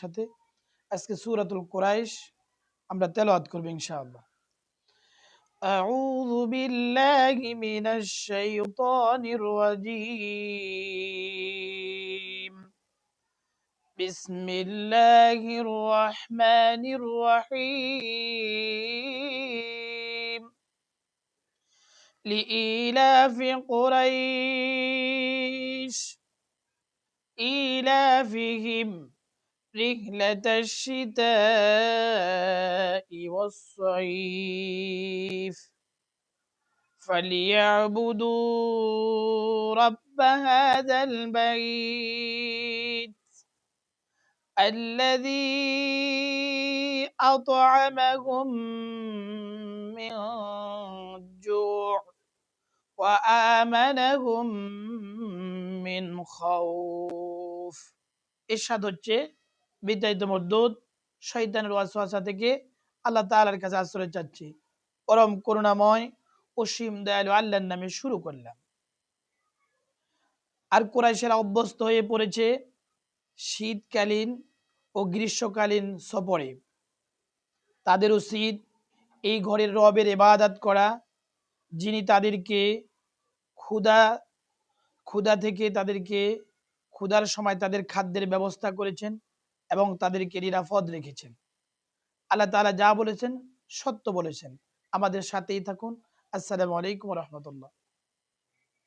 সাথে আজকে সূরাতুল কুরাইশ আমরা তেলাওয়াত করব ইনশাআল্লাহ। আউযু বিল্লাহি মিনাশ শাইতানির রাজীম। বিসমিল্লাহির রহমানির রহিম। লিইলাফি কুরাইশ ইলাফিহিম رحلة الشتاء والصيف فليعبدوا رب هذا البيت الذي أطعمهم من جوع وآمنهم من خوف। ইরশাদ হচ্ছে বিদ্যায়িত মরদুদ শয়তানের ওয়াসওয়াসা থেকে আল্লাহ তাআলার কাছে আশ্রয় চাচ্ছি। পরম করুণাময় অসীম দয়ালু আল্লাহর নামে শুরু করলাম। আর কুরাইশেরা অভ্যস্ত হয়ে পড়েছে শীতকালীন ও গ্রীষ্মকালীন সফরে। তাদের উচিত এই ঘরের রবের ইবাদত করা, যিনি তাদেরকে ক্ষুধা থেকে তাদেরকে ক্ষুধার সময় তাদের খাদ্যের ব্যবস্থা করেছেন এবং তাদেরকে নিরাপদ রেখেছেন। আল্লাহ তাআলা যা বলেছেন সত্য বলেছেন। আমাদের সাথেই থাকুন। আসসালামু আলাইকুম ওয়া রাহমাতুল্লাহ।